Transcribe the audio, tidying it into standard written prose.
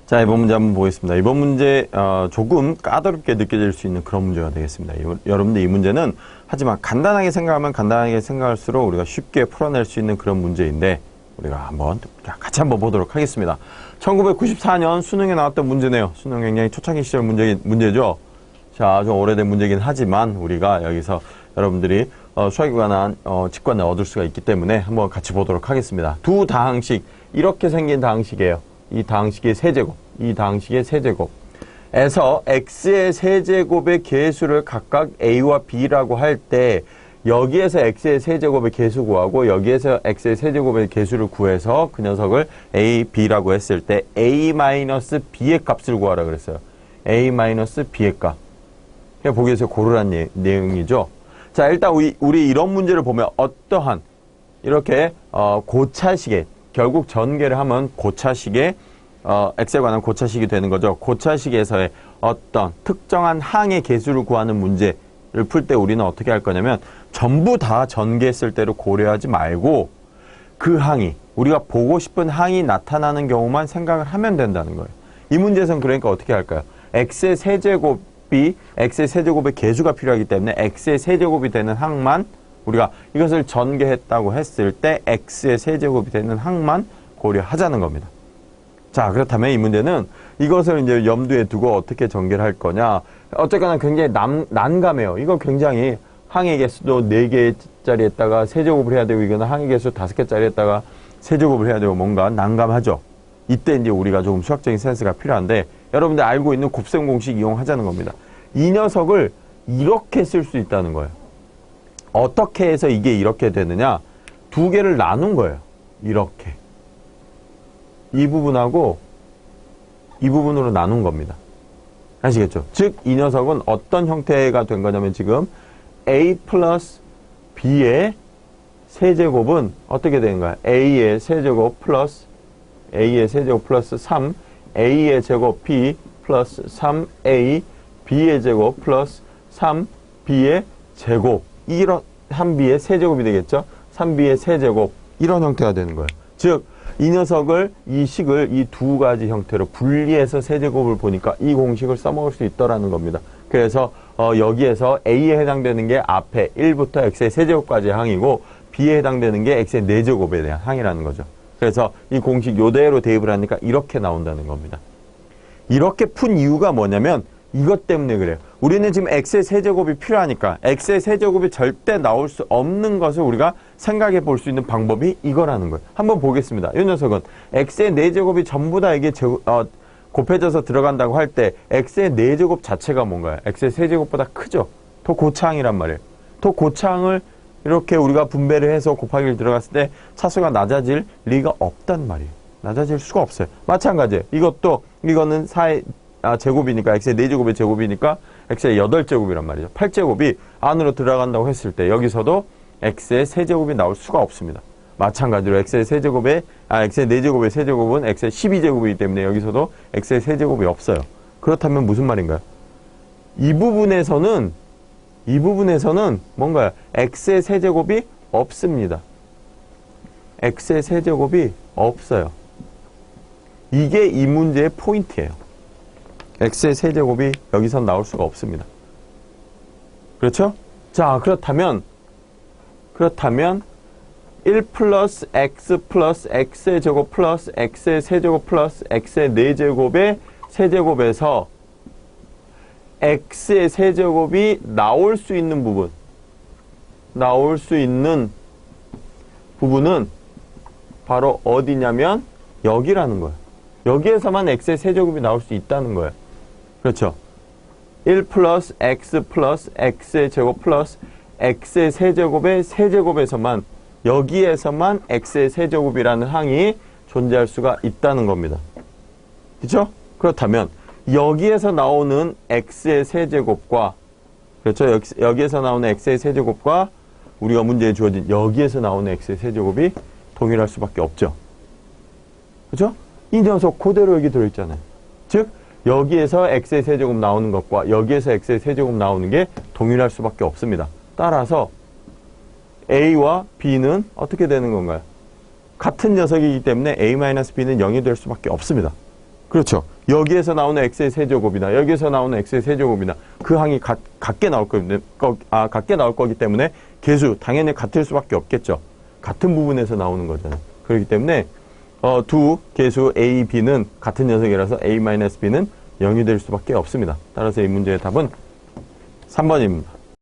자, 이번 문제 한번 보겠습니다. 이번 문제 조금 까다롭게 느껴질 수 있는 그런 문제가 되겠습니다. 여러분들 이 문제는 하지만 간단하게 생각하면 간단하게 생각할수록 우리가 쉽게 풀어낼 수 있는 그런 문제인데 우리가 같이 한번 보도록 하겠습니다. 1994년 수능에 나왔던 문제네요. 수능 굉장히 초창기 시절 문제죠. 자, 좀 오래된 문제긴 하지만 우리가 여기서 여러분들이 수학에 관한 직관을 얻을 수가 있기 때문에 한번 같이 보도록 하겠습니다. 두 다항식, 이렇게 생긴 다항식이에요. 이 다항식의 세제곱, 이 다항식의 세제곱에서 x의 세제곱의 개수를 각각 a와 b라고 할 때 여기에서 x의 세제곱의 개수 구하고 여기에서 x의 세제곱의 개수를 구해서 그 녀석을 a, b라고 했을 때 a-b의 값을 구하라 그랬어요. a-b의 값. 그냥 보기에서 고르란 내용이죠. 자, 일단 우리 이런 문제를 보면 어떠한 이렇게 고차식의 결국 전개를 하면 고차식의 x에 관한 고차식이 되는 거죠. 고차식에서의 어떤 특정한 항의 개수를 구하는 문제를 풀 때 우리는 어떻게 할 거냐면 전부 다 전개했을 때로 고려하지 말고 그 항이 우리가 보고 싶은 항이 나타나는 경우만 생각을 하면 된다는 거예요. 이 문제에서는 그러니까 어떻게 할까요? x의 세제곱이 x의 세제곱의 개수가 필요하기 때문에 x의 세제곱이 되는 항만 우리가 이것을 전개했다고 했을 때 x의 세제곱이 되는 항만 고려하자는 겁니다. 자, 그렇다면 이 문제는 이것을 이제 염두에 두고 어떻게 전개를 할 거냐. 어쨌거나 굉장히 난감해요. 이거 굉장히 항의 개수도 4개짜리에다가 세제곱을 해야 되고 이거는 항의 개수 5개짜리에다가 세제곱을 해야 되고 뭔가 난감하죠. 이때 이제 우리가 조금 수학적인 센스가 필요한데 여러분들 알고 있는 곱셈 공식 이용하자는 겁니다. 이 녀석을 이렇게 쓸 수 있다는 거예요. 어떻게 해서 이게 이렇게 되느냐? 두 개를 나눈 거예요. 이렇게. 이 부분하고 이 부분으로 나눈 겁니다. 아시겠죠? 즉, 이 녀석은 어떤 형태가 된 거냐면 지금 a 플러스 b의 세제곱은 어떻게 되는 거야? a의 세제곱 플러스 3, a의 제곱 b 플러스 3a, b의 제곱 플러스 3b의 제곱. 이런 3b의 세제곱이 되겠죠? 3b의 세제곱. 이런 형태가 되는 거예요. 즉, 이 녀석을, 이 식을 이 두 가지 형태로 분리해서 세제곱을 보니까 이 공식을 써먹을 수 있더라는 겁니다. 그래서 여기에서 a에 해당되는 게 앞에 1부터 x의 세제곱까지의 항이고 b에 해당되는 게 x의 4제곱에 대한 항이라는 거죠. 그래서 이 공식 요대로 대입을 하니까 이렇게 나온다는 겁니다. 이렇게 푼 이유가 뭐냐면 이것 때문에 그래요. 우리는 지금 x의 세제곱이 필요하니까 x의 세제곱이 절대 나올 수 없는 것을 우리가 생각해 볼 수 있는 방법이 이거라는 거예요. 한번 보겠습니다. 이 녀석은 x의 4제곱이 전부 다 이게 곱해져서 들어간다고 할 때 x의 4제곱 자체가 뭔가요? x의 세제곱보다 크죠? 더 고차항이란 말이에요. 더 고차항을 이렇게 우리가 분배를 해서 곱하기를 들어갔을 때 차수가 낮아질 리가 없단 말이에요. 낮아질 수가 없어요. 마찬가지예요. 이거는 4의 제곱이니까 x의 4제곱의 제곱이니까 x의 8제곱이란 말이죠. 8제곱이 안으로 들어간다고 했을 때 여기서도 x의 세제곱이 나올 수가 없습니다. 마찬가지로 x의 4제곱의 세제곱은 x의 12제곱이기 때문에 여기서도 x의 세제곱이 없어요. 그렇다면 무슨 말인가요? 이 부분에서는 뭔가요? x의 세제곱이 없습니다. x의 세제곱이 없어요. 이게 이 문제의 포인트예요. x의 세제곱이 여기선 나올 수가 없습니다. 그렇죠? 자, 그렇다면 1 플러스 x 플러스 x의 제곱 플러스 x의 세제곱 플러스 x의 4제곱의 세제곱에서 x의 세제곱이 나올 수 있는 부분은 바로 어디냐면 여기라는 거예요. 여기에서만 x의 세제곱이 나올 수 있다는 거예요. 그렇죠? 1 플러스 x 플러스 x의 제곱 플러스 x의 세제곱의 세제곱에서만 여기에서만 x의 세제곱이라는 항이 존재할 수가 있다는 겁니다. 그렇죠? 그렇다면 여기에서 나오는 x의 세제곱과 그렇죠? 여기에서 나오는 x의 세제곱과 우리가 문제에 주어진 여기에서 나오는 x의 세제곱이 동일할 수밖에 없죠. 그렇죠? 이 녀석 그대로 여기 들어있잖아요. 즉 여기에서 x의 세제곱 나오는 것과 여기에서 x의 세제곱 나오는 게 동일할 수밖에 없습니다. 따라서 a와 b는 어떻게 되는 건가요? 같은 녀석이기 때문에 a-b는 0이 될 수밖에 없습니다. 그렇죠. 여기에서 나오는 x의 세제곱이나 여기에서 나오는 x의 세제곱이나 그 항이 같게 나올 거기 때문에 계수 당연히 같을 수밖에 없겠죠. 같은 부분에서 나오는 거잖아요. 그렇기 때문에 두 계수 a, b는 같은 녀석이라서 a-b는 0이 될 수밖에 없습니다. 따라서 이 문제의 답은 3번입니다.